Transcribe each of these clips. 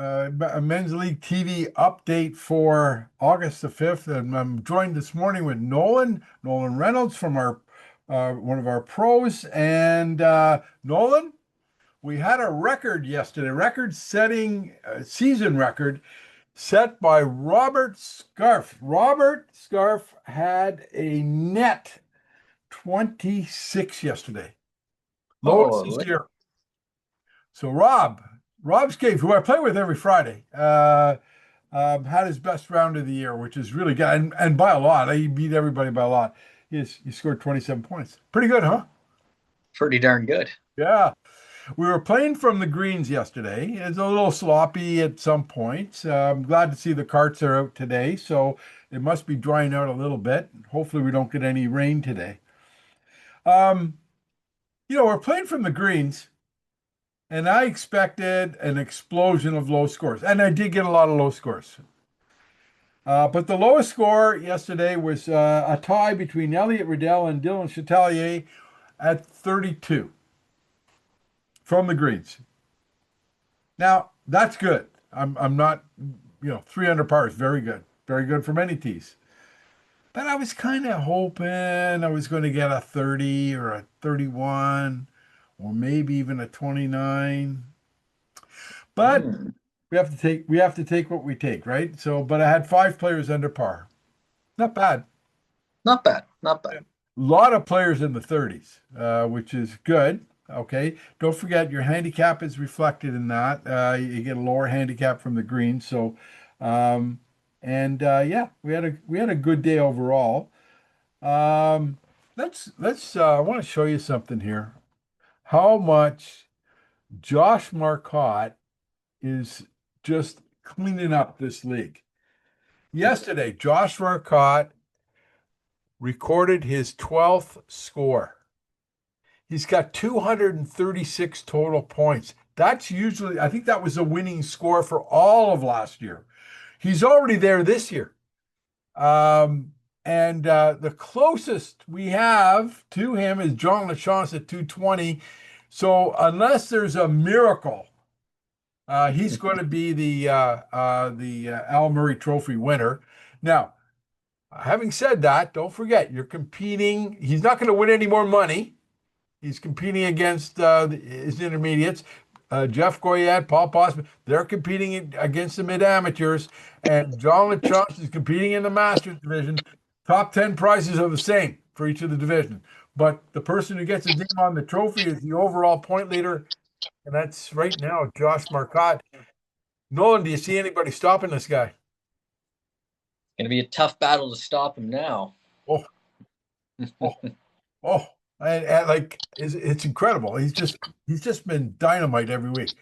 a Men's League TV update for August the 5th. And I'm joined this morning with Nolan Reynolds from our one of our pros. And Nolan, we had a record yesterday, record-setting season record set by Robert Scarf. Robert Scarf had a net 26 yesterday, lowest this Holy. year. So Rob's Cave, who I play with every Friday, had his best round of the year, which is really good, and by a lot. He beat everybody by a lot. He scored 27 points. Pretty good, huh? Pretty darn good. Yeah. We were playing from the greens yesterday. It's a little sloppy at some points. I'm glad to see the carts are out today, so it must be drying out a little bit. Hopefully, we don't get any rain today. Um, we're playing from the greens. And I expected an explosion of low scores. And I did get a lot of low scores. But the lowest score yesterday was a tie between Elliot Riddell and Dylan Chatelier at 32 from the greens. Now, that's good. I'm not, 300 par is very good. Very good for many tees. But I was kind of hoping I was going to get a 30 or a 31 or maybe even a 29. But Mm, we have to take what we take, right? So, but I had five players under par. Not bad. not bad. Not A bad. lot of players in the 30s, which is good. Okay. Don't forget your handicap is reflected in that. You get a lower handicap from the green. So, um, and yeah, we had a good day overall. Let's I want to show you something here. How much Josh Marcotte is just cleaning up this league. Yesterday, Josh Marcotte recorded his 12th score. He's got 236 total points. That's usually, I think that was a winning score for all of last year. He's already there this year. And the closest we have to him is John LaChance at 220. So unless there's a miracle, he's going to be the Al Murray Trophy winner. Now, having said that, don't forget you're competing. He's not going to win any more money. He's competing against his intermediates. Jeff Goyette, Paul Posman, they're competing against the mid amateurs, and John LaChance is competing in the Masters division. Top 10 prizes are the same for each of the divisions. But the person who gets his name on the trophy is the overall point leader, and that's right now Josh Marcotte. Nolan, do you see anybody stopping this guy? Going to be a tough battle to stop him now. Oh, oh, oh! And like it's incredible. He's just been dynamite every week.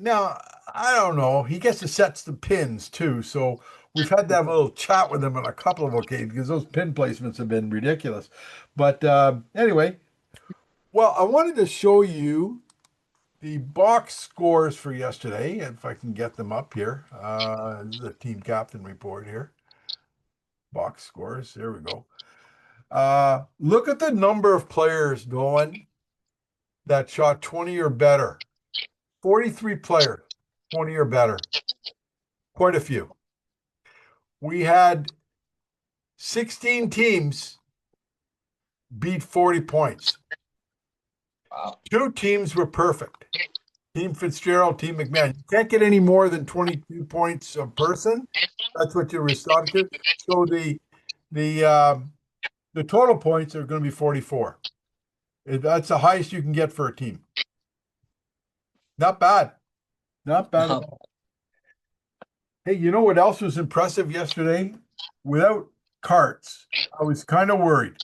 Now I don't know. He gets to set the pins too, so we've had to have a little chat with him on a couple of occasions because those pin placements have been ridiculous. But anyway, well, I wanted to show you the box scores for yesterday, if I can get them up here. This is the team captain report here. Box scores. There we go. Look at the number of players, Nolan, that shot 20 or better. 43 players, 20 or better. Quite a few. We had 16 teams beat 40 points. Wow. Two teams were perfect. Team Fitzgerald, Team McMahon. You can't get any more than 22 points a person. That's what you're restored to. So the total points are going to be 44. That's the highest you can get for a team. Not bad. Not bad at all. Hey, you know what else was impressive yesterday? Without carts, I was kind of worried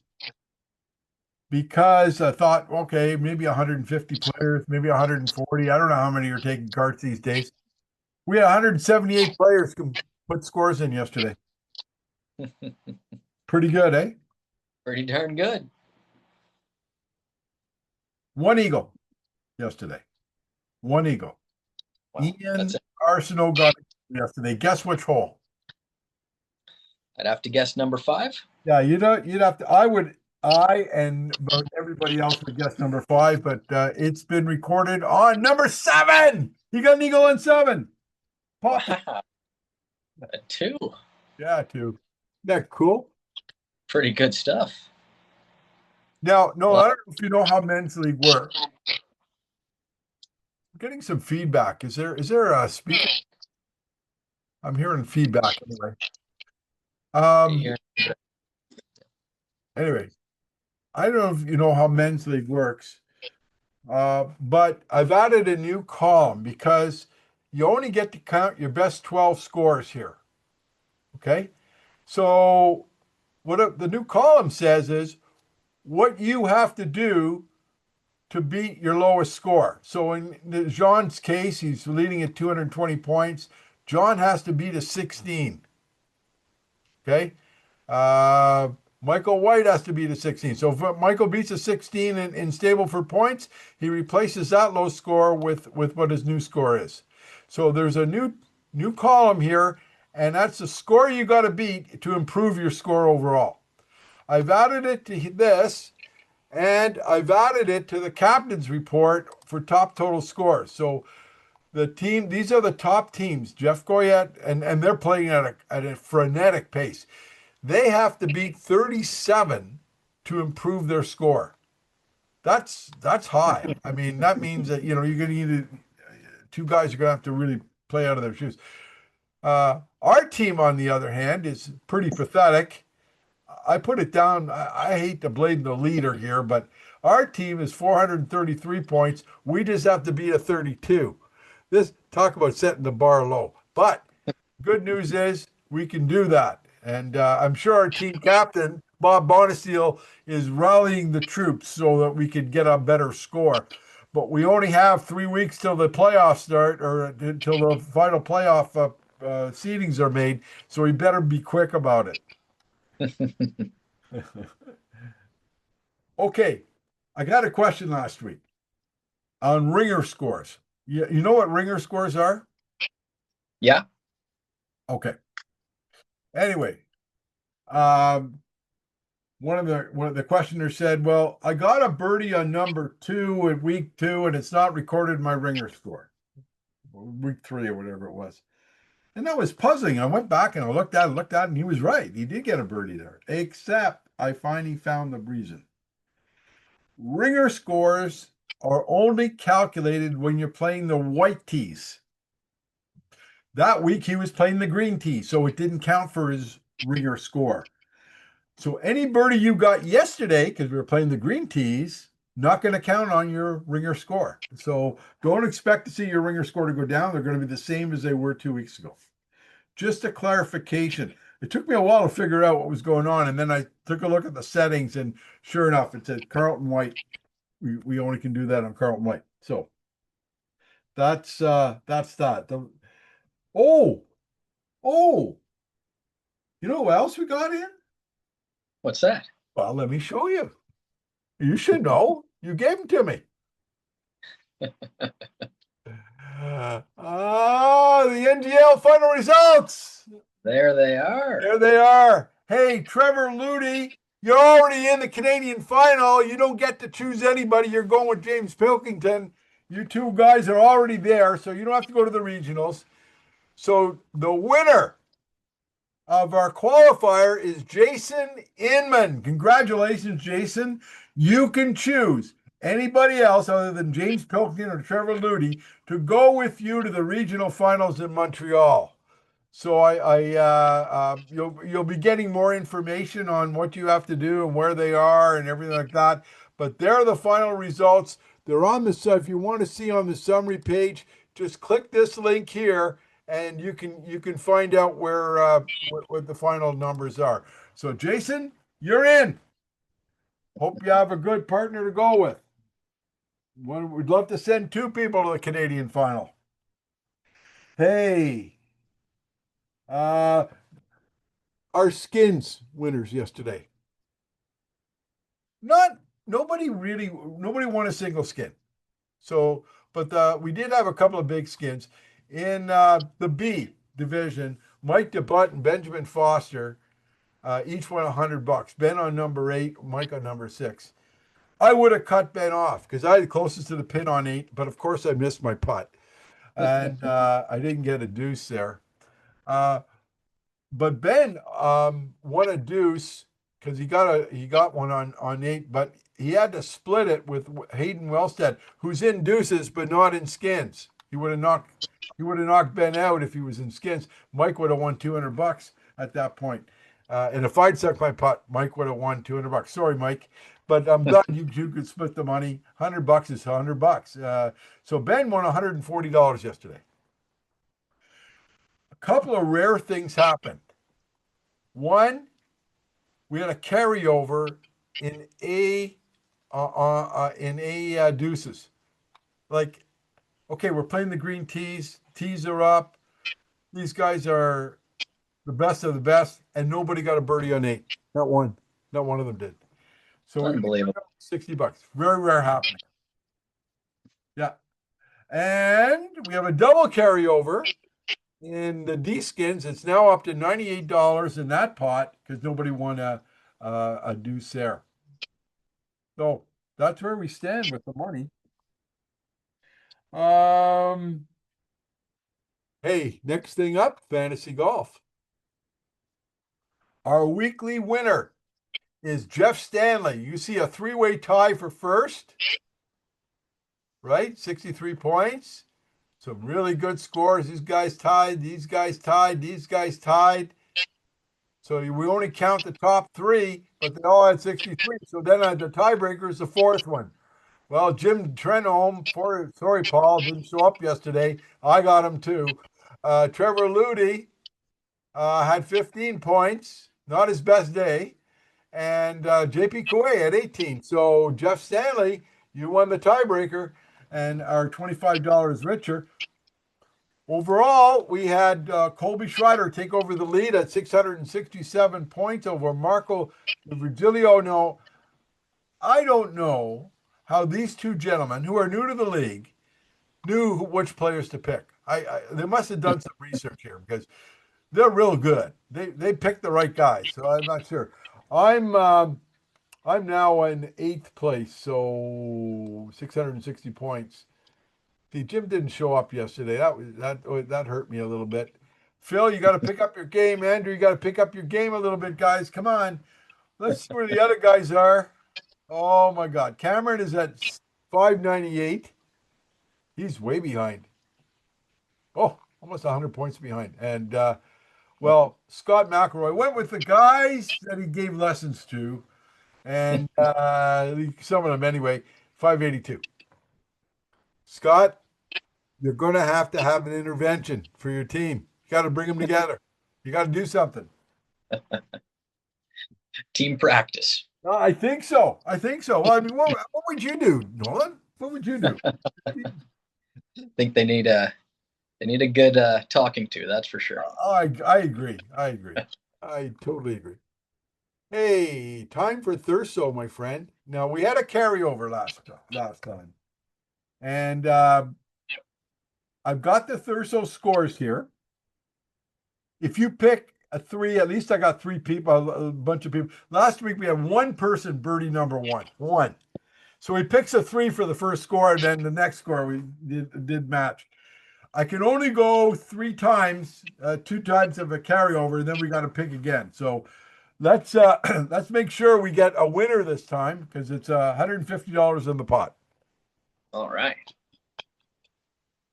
because I thought, okay, maybe 150 players, maybe 140. I don't know how many are taking carts these days. We had 178 players who put scores in yesterday. Pretty good, eh? Pretty darn good. One eagle yesterday. One eagle. Wow. Ian That's it. Arsenault got it yesterday. Guess which hole? I'd have to guess number 5. Yeah, you'd have to. I and about everybody else would guess number 5, but it's been recorded on number 7. He got an eagle on 7. Pop it. Wow. A 2. Yeah, too. That cool. Pretty good stuff. Now, no, Well, I don't know if you know how men's league works. I'm getting some feedback. Is there a speaker? I'm hearing feedback anyway. Um, here, anyway, I don't know if you know how men's league works, but I've added a new column because you only get to count your best 12 scores here. Okay. So the new column says is what you have to do to beat your lowest score. So in Jean's case, he's leading at 220 points. John has to beat a 16. Okay. Uh, Michael White has to beat a 16. So if Michael beats a 16 in stable for points, he replaces that low score with what his new score is. So there's a new column here, and that's the score you got to beat to improve your score overall. I've added it to this, and I've added it to the captain's report for top total scores. So these are the top teams, Jeff Goyette, and they're playing at a frenetic pace. They have to beat 37 to improve their score. That's high. I mean, that means that you're going to need two guys are going to have to really play out of their shoes. Our team, on the other hand, is pretty pathetic. I put it down. I hate to blame the leader here, but our team is 433 points. We just have to beat a 32. This talk about setting the bar low. But good news is we can do that. And I'm sure our team captain, Bob Bonesteel, is rallying the troops so that we can get a better score. But we only have 3 weeks till the playoffs start or until the final playoff seedings are made. So we better be quick about it. Okay, I got a question last week on ringer scores. You know what ringer scores are? yeah. Okay. Anyway, um, one of the questioners said, "Well, I got a birdie on number 2 in week 2, and it's not recorded in my ringer score, week 3 or whatever it was." And that was puzzling. I went back and I looked at it, and he was right. He did get a birdie there, except I finally found the reason. Ringer scores are only calculated when you're playing the white tees. That week he was playing the green tee, so it didn't count for his ringer score. So any birdie you got yesterday, because we were playing the green tees, not going to count on your ringer score. So don't expect to see your ringer score to go down. They're going to be the same as they were 2 weeks ago. Just a clarification. It took me a while to figure out what was going on, and then I took a look at the settings, and sure enough, it said Carlton White. We only can do that on Carlton White. So that's that. Oh, oh, you know what else we got in? What's that? Well, let me show you. You should know. You gave them to me. The NGL final results. There they are. There they are. Hey, Trevor Ludy, you're already in the Canadian final. You don't get to choose anybody. You're going with James Pilkington. You two guys are already there, so you don't have to go to the regionals. So the winner of our qualifier is Jason Inman. Congratulations, Jason. You can choose anybody else other than James Pilkington or Trevor Ludy to go with you to the regional finals in Montreal. So you'll be getting more information on what you have to do and where they are and everything like that. But there are the final results. They're on the if you want to see on the summary page, just click this link here and you can find out where what the final numbers are. So Jason, you're in. Hope you have a good partner to go with. We'd love to send 2 people to the Canadian final. Hey, uh, our skins winners yesterday. Not nobody won a single skin. So, but we did have a couple of big skins in the B division. Mike DeButt and Benjamin Foster each won $100. Ben on number 8, Mike on number 6. I would have cut Ben off because I had closest to the pin on 8, but of course I missed my putt. and I didn't get a deuce there. Uh, but Ben won a deuce because he got one on 8, but he had to split it with Hayden Wellstead, who's in deuces but not in skins. He would have knocked Ben out if he was in skins. Mike would have won $200 at that point. And if I'd sucked my putt, Mike would have won $200. Sorry, Mike, but I'm glad you two could split the money. $100 is $100. So Ben won $140 yesterday. A couple of rare things happened. One, we had a carryover in deuces. Like, okay, we're playing the green tees. Tees are up. These guys are the best of the best, and nobody got a birdie on 8. Not one. Not one of them did. So we Unbelievable. got $60. Very rare happening. Yeah. And we have a double carryover in the D skins. It's now up to $98 in that pot because nobody won a deuce there. So that's where we stand with the money. Hey, next thing up, fantasy golf. Our weekly winner is Jeff Stanley. You see a three-way tie for first, right? 63 points. Some really good scores. These guys tied, these guys tied, these guys tied. So we only count the top 3, but they all had 63. So then the tiebreaker is the 4th one. Well, Jim Trenholm, sorry, Paul, didn't show up yesterday. I got him too. Trevor Ludy had 15 points, not his best day. And JP Coué had 18. So Jeff Stanley, you won the tiebreaker and are $25 richer. Overall, we had Colby Schreider take over the lead at 667 points over Marco Virgilio. No, I don't know how these two gentlemen who are new to the league knew which players to pick. They must have done some research here because they're real good. They picked the right guys, so I'm not sure. I'm now in 8th place, so 660 points. See, Jim didn't show up yesterday. That hurt me a little bit. Phil, you got to pick up your game. Andrew, you got to pick up your game a little bit, guys. Come on. Let's see where the other guys are. Oh my God. Cameron is at 598. He's way behind. Oh, almost 100 points behind. And well, Scott McElroy went with the guys that he gave lessons to, and some of them anyway. 582. Scott, you're going to have an intervention for your team. You got to bring them together. You got to do something. Team practice. I think so. Well, I mean, what would you do, Nolan? What would you do? I think they need a good talking to, that's for sure. I agree. I totally agree. Hey, time for Thurso, my friend. Now we had a carryover last time, and I've got the Thurso scores here. If you pick a 3, at least I got 3 people, a bunch of people. Last week we had one person birdie number 1. One. So he picks a 3 for the first score, and then the next score we did match. I can only go 3 times, 2 times of a carryover, and then we got to pick again. So let's make sure we get a winner this time because it's $150 in the pot. All right.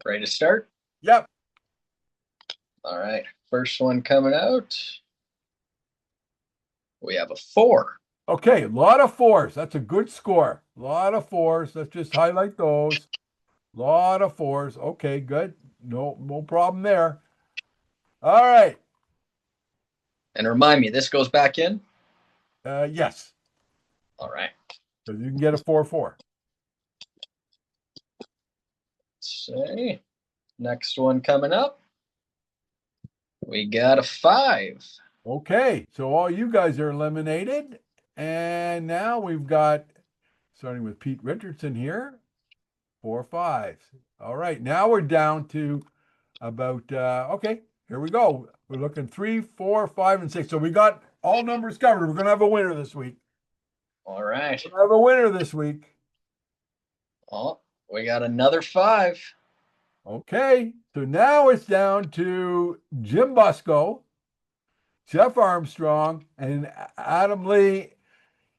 Ready to start? Yep. All right. First one coming out. We have a 4. Okay, a lot of 4s. That's a good score. A lot of 4s. Let's just highlight those. A lot of 4s. Okay, good. No problem there. All right. And remind me, this goes back in? Yes. All right. So you can get a 4-4. Let's see. Next one coming up. We got a 5. Okay, so all you guys are eliminated. And now we've got, starting with Pete Richardson here, 4 5s. All right, now we're down to about, okay, here we go. We're looking 3, 4, 5, and 6. So we got all numbers covered. We're going to have a winner this week. All right. We're going to have a winner this week. Oh, we got another 5. Okay, so now it's down to Jim Busco, Jeff Armstrong, and Adam Lee.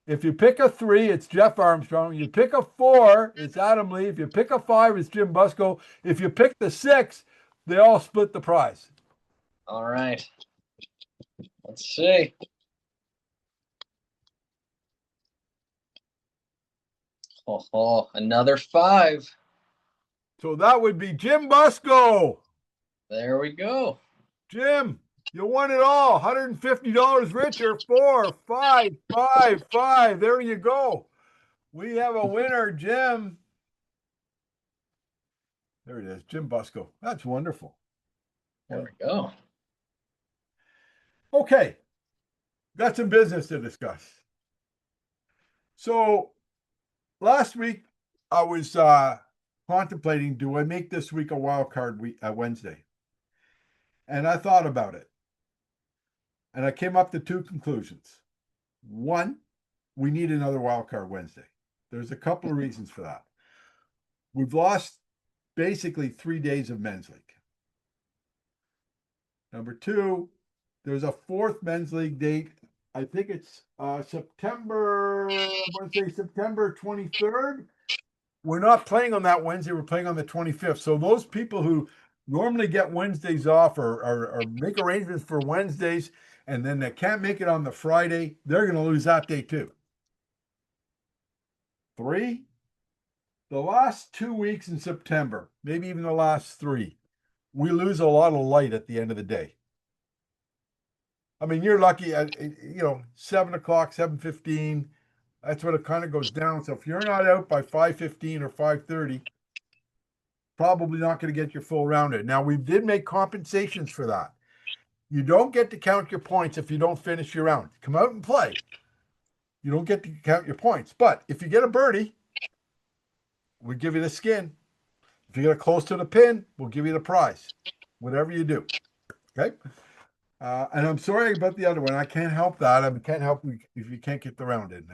If you pick a 3, it's Jeff Armstrong. You pick a 4, it's Adam Lee. If you pick a 5, it's Jim Busco. If you pick the 6, they all split the prize. All right. Let's see. Another 5. So that would be Jim Busco. There we go. Jim, you won it all. $150 richer. 4, 5, 5, 5. There you go. We have a winner, Jim. There it is, Jim Busco. That's wonderful. There we go. Okay, got some business to discuss. So last week I was contemplating, do I make this week a wild card week Wednesday? And I thought about it. And I came up to 2 conclusions. One, we need another wild card Wednesday. There's a couple of reasons for that. We've lost basically 3 days of men's league. Number 2, there's a 4th men's league date. I think it's September, I want to say September 23rd. We're not playing on that Wednesday. We're playing on the 25th. So those people who normally get Wednesdays off or make arrangements for Wednesdays and then they can't make it on the Friday, they're going to lose that day too. 3, the last 2 weeks in September, maybe even the last 3, we lose a lot of light at the end of the day. I mean, you're lucky at 7 o'clock, 7:15. That's when it kind of goes down. So if you're not out by 5:15 or 5:30, probably not going to get your full round in. Now, we did make compensations for that. You don't get to count your points if you don't finish your round. Come out and play. You don't get to count your points. But if you get a birdie, we give you the skin. If you get close to the pin, we'll give you the prize. Whatever you do. Okay? And I'm sorry about the other one. I can't help that. I can't help you if you can't get the round in.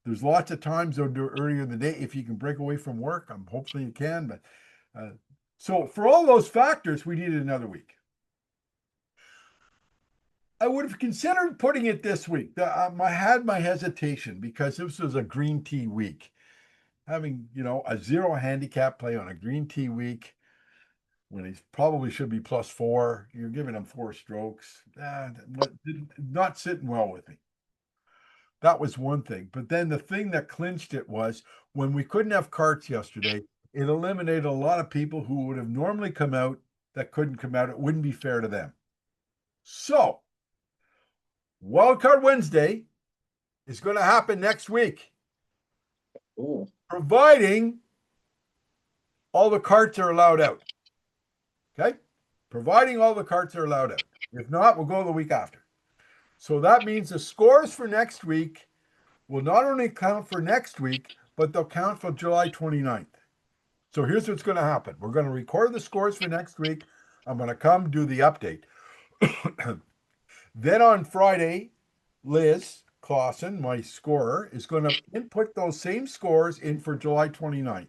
There's lots of times earlier in the day if you can break away from work. Hopefully you can. But so for all those factors, we needed another week. I would have considered putting it this week. I had my hesitation because this was a green tea week. Having a 0 handicap play on a green tea week when he probably should be +4, you're giving him 4 strokes. Not sitting well with me. That was one thing. But then the thing that clinched it was when we couldn't have carts yesterday, it eliminated a lot of people who would have normally come out that couldn't come out. It wouldn't be fair to them. So, Wildcard Wednesday is going to happen next week. Ooh. Providing all the carts are allowed out. Okay? Providing all the carts are allowed out. If not, we'll go the week after. So that means the scores for next week will not only count for next week, but they'll count for July 29th. So here's what's going to happen. We're going to record the scores for next week. I'm going to come do the update. Then on Friday, Liz Clausen, my scorer, is going to input those same scores in for July 29th.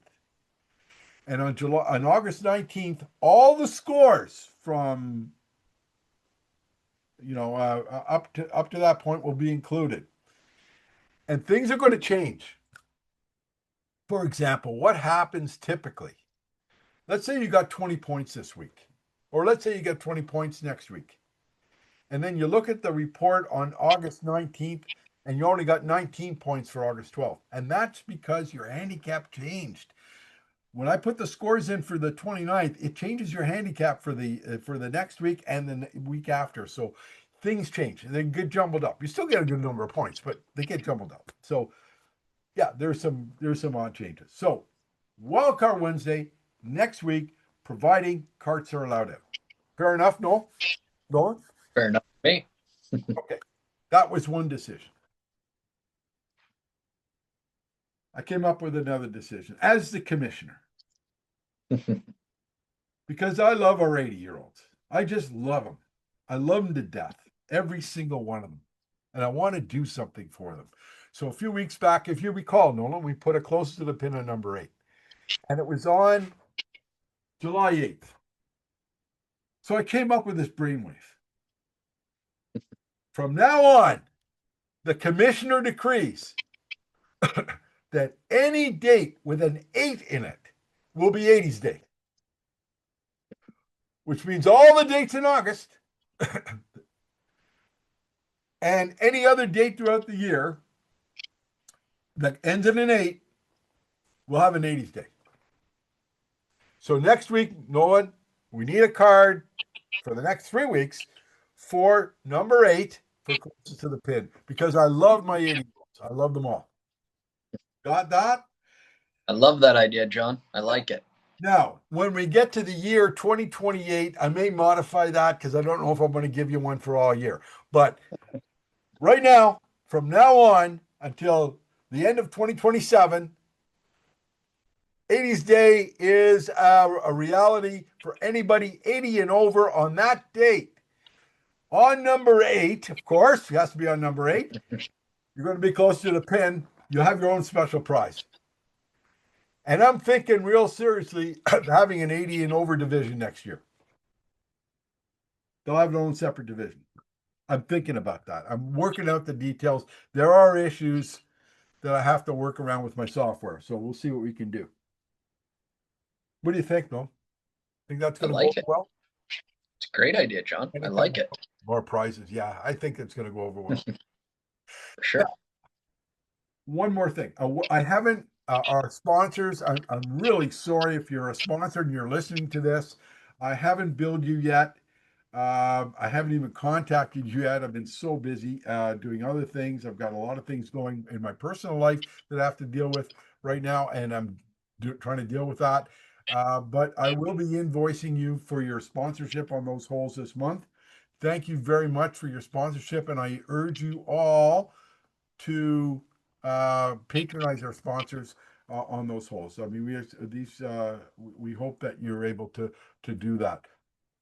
And on August 19th, all the scores from up to that point will be included. And things are going to change. For example, what happens typically? Let's say you got 20 points this week, or let's say you get 20 points next week. And then you look at the report on August 19th, and you only got 19 points for August 12th. And that's because your handicap changed. When I put the scores in for the 29th, it changes your handicap for the next week and the week after. So things change. They get jumbled up. You still get a good number of points, but they get jumbled up. So yeah, there's some odd changes. So Wildcard Wednesday next week, providing carts are allowed out. Fair enough, Noel? Noel? Fair enough for me. Okay. That was one decision. I came up with another decision as the commissioner. Because I love our 80-year-olds. I just love them. I love them to death. Every single one of them. And I want to do something for them. So a few weeks back, if you recall, Nolan, we put it close to the pin on number 8. And it was on July 8th. So I came up with this brainwave. From now on, the commissioner decrees that any date with an 8 in it will be 80s Day, which means all the dates in August and any other date throughout the year that ends in an 8 will have an 80s Day. So next week, Nolan, we need a card for the next 3 weeks for number 8 for closest to the pin because I love my 80 balls. I love them all. Got that? I love that idea, John. I like it. Now, when we get to the year 2028, I may modify that because I don't know if I'm going to give you one for all year. But right now, from now on until the end of 2027, 80s Day is a reality for anybody 80 and over on that date. On number 8, of course, it has to be on number 8. You're going to be close to the pin. You'll have your own special prize. And I'm thinking real seriously of having an 80 and over division next year. They'll have their own separate division. I'm thinking about that. I'm working out the details. There are issues that I have to work around with my software. So we'll see what we can do. What do you think, Noel? Think that's I going to like go it. well? It's a great idea, John. I like it. More prizes. Yeah, I think it's going to go over well. For sure. One more thing. I haven't, our sponsors, I'm really sorry if you're a sponsor and you're listening to this. I haven't billed you yet. I haven't even contacted you yet. I've been so busy doing other things. I've got a lot of things going in my personal life that I have to deal with right now, and I'm trying to deal with that. But I will be invoicing you for your sponsorship on those holes this month. Thank you very much for your sponsorship, and I urge you all to patronize our sponsors on those holes. I mean, we hope that you're able to do that.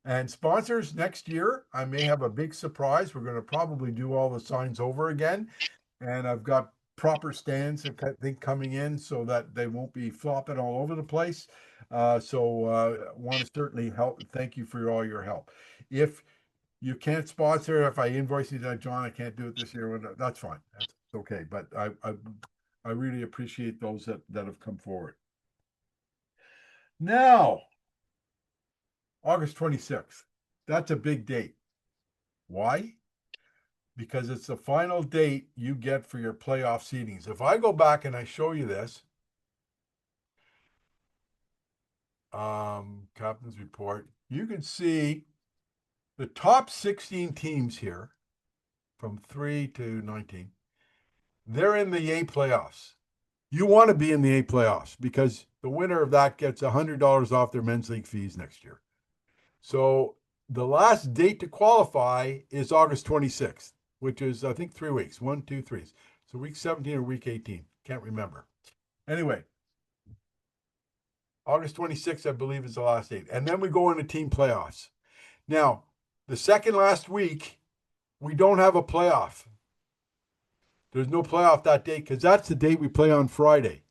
And sponsors, next year, I may have a big surprise. We're going to probably do all the signs over again. And I've got proper stands, I think, coming in so that they won't be flopping all over the place. Want to certainly help. Thank you for all your help. If you can't sponsor, if I invoice you that, John, I can't do it this year, that's fine. That's okay. But I really appreciate those that have come forward. Now, August 26th. That's a big date. Why? Because it's the final date you get for your playoff seedings. If I go back and I show you this, captain's report, you can see the top 16 teams here from 3 to 19. They're in the A playoffs. You want to be in the A playoffs because the winner of that gets $100 off their men's league fees next year. So the last date to qualify is August 26th, which is, I think, 3 weeks. 1, 2, 3. So week 17 or week 18. Can't remember. Anyway, August 26th, I believe, is the last date. And then we go into team playoffs. Now, the second last week, we don't have a playoff. There's no playoff that date because that's the date we play on Friday.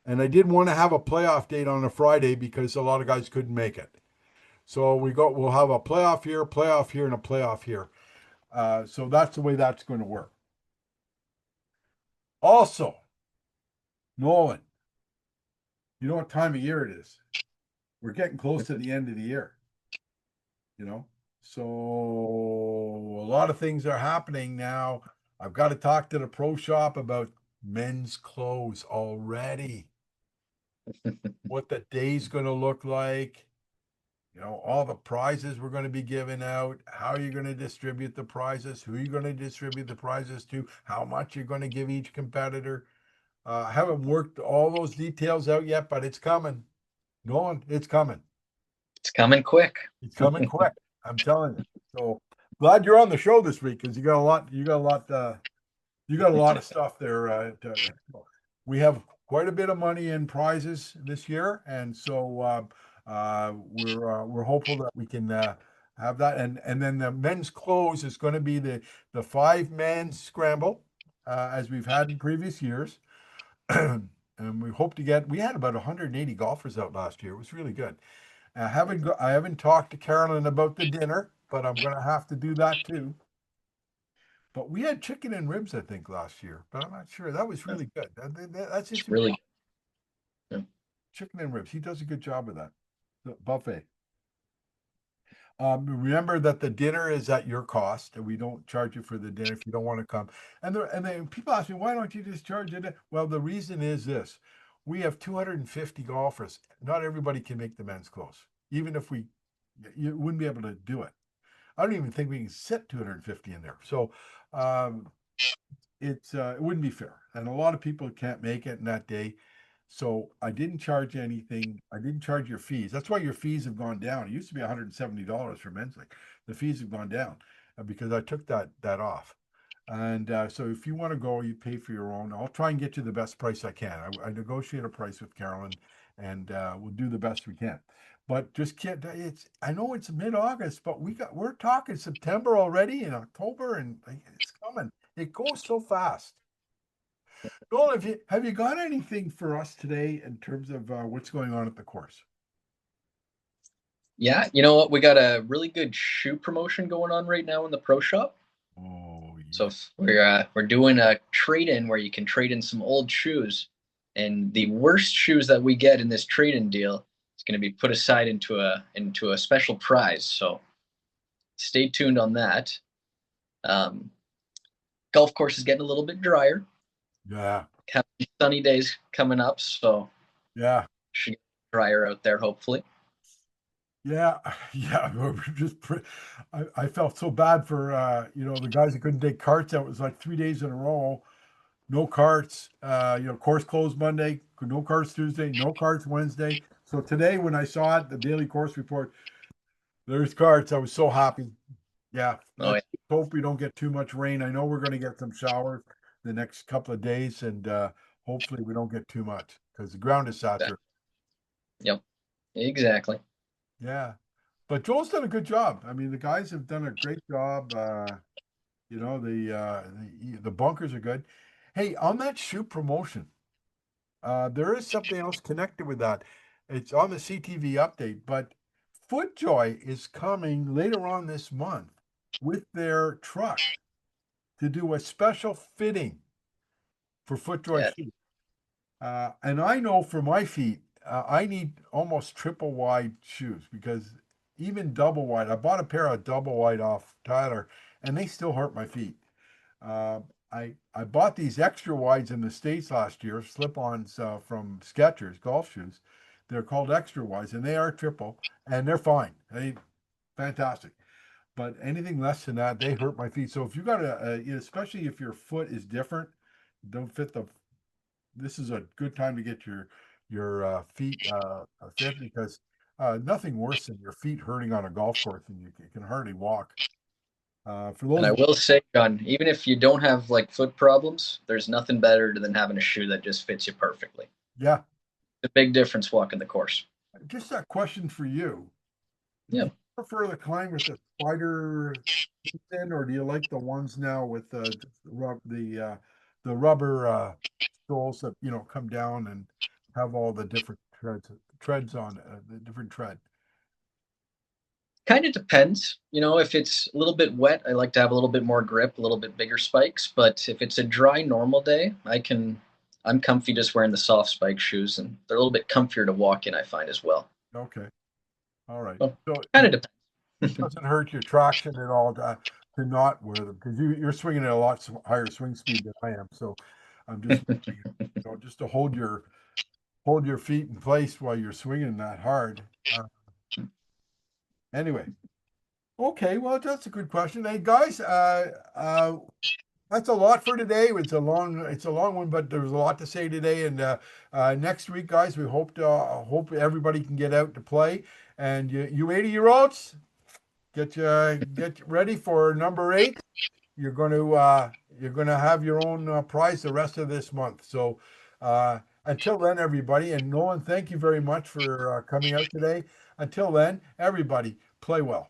And I didn't want to have a playoff date on a Friday because a lot of guys couldn't make it. So we'll have a playoff here, and a playoff here. So that's the way that's going to work. Also, Nolan, you know what time of year it is? We're getting close to the end of the year. So a lot of things are happening now. I've got to talk to the pro shop about men's clothes already. What the day's going to look like. All the prizes we're going to be giving out, how are you going to distribute the prizes, who are you going to distribute the prizes to, how much you're going to give each competitor. I haven't worked all those details out yet, but it's coming. Nolan, it's coming. It's coming quick. It's coming quick. I'm telling you. So glad you're on the show this week because you got a lot of stuff there. We have quite a bit of money in prizes this year, and so we're hopeful that we can have that. And then the men's clothes is going to be the 5-man scramble as we've had in previous years. And we hope to we had about 180 golfers out last year. It was really good. I haven't talked to Carolyn about the dinner, but I'm gonna have to do that too. But we had chicken and ribs, I think, last year, but I'm not sure. That was That's really good. That's it's just really good. chicken and ribs. He does a good job of that. The buffet. Remember that the dinner is at your cost, and we don't charge you for the dinner if you don't want to come. And then people ask me, why don't you just charge it? Well, the reason is this: we have 250 golfers. Not everybody can make the men's close. Even if you wouldn't be able to do it. I don't even think we can sit 250 in there. So um, it wouldn't be fair, and a lot of people can't make it in that day. So I didn't charge anything. I didn't charge your fees. That's why your fees have gone down. It used to be $170 for men's league. The fees have gone down because I took that off. And so if you want to go, you pay for your own. I'll try and get you the best price I can. I negotiate a price with Carolyn, and we'll do the best we can. But just can't. It's I know it's mid-August, but we're talking September already and October, and it's coming. It goes so fast. Joel, have you got anything for us today in terms of what's going on at the course? Yeah, you know what? We got a really good shoe promotion going on right now in the pro shop. Oh So yeah, we're doing a trade in where you can trade in some old shoes, and the worst shoes that we get in this trade in deal is going to be put aside into a special prize. So stay tuned on that. Um, Golf course is getting a little bit drier. yeah, Have sunny days coming up, so yeah, should get drier out there hopefully. yeah, yeah. I felt so bad for the guys that couldn't take carts. That was like 3 days in a row. No carts. Course closed Monday. No carts Tuesday. No carts Wednesday. So today, when I saw it, the daily course report, there's carts. I was so happy. Yeah, Oh let's yeah, hope we don't get too much rain. I know we're going to get some showers the next couple of days, and hopefully we don't get too much because the ground is that, saturated. yep, exactly. Yeah, but Joel's done a good job. I mean, the guys have done a great job. The bunkers are good. Hey, on that shoe promotion, there is something else connected with that. It's on the CTV update, but FootJoy is coming later on this month with their truck to do a special fitting for FootJoy Yeah, shoes. And I know for my feet, I need almost triple wide shoes because even double wide, I bought a pair of double wide off Tyler, and they still hurt my feet. Uh, I bought these extra wides in the States last year, slip-ons from Skechers golf shoes. They're called extra wides, and they are triple, and they're fine. Fantastic. But anything less than that, they hurt my feet. So if you got especially if your foot is different, don't fit the. This is a good time to get your feet fit because nothing worse than your feet hurting on a golf course and you can hardly walk. For and those I of will say, John, even if you don't have like foot problems, there's nothing better than having a shoe that just fits you perfectly. yeah, It's a big difference walking the course. just a question for you. Do Yeah. you prefer the climb with the spider in, or do you like the ones now with the rubber soles that come down and have all the different treads on the different tread? Kind of depends. You know, if it's a little bit wet, I like to have a little bit more grip, a little bit bigger spikes. But if it's a dry, normal day, I'm comfy just wearing the soft spike shoes, and they're a little bit comfier to walk in, I find as well. Okay, all right. So So kind of it depends. doesn't hurt your traction at all to not wear them because you're swinging at a lot higher swing speed than I am. So I'm just just to hold your feet in place while you're swinging that hard. Anyway, okay, well that's a good question. Hey guys, that's a lot for today. It's a long one, but there's a lot to say today. And next week, guys, we hope everybody can get out to play. And you 80-year-olds, get ready for number 8. You're going to have your own prize the rest of this month. So until then, everybody, and Nolan, thank you very much for coming out today. Until then, everybody, play well.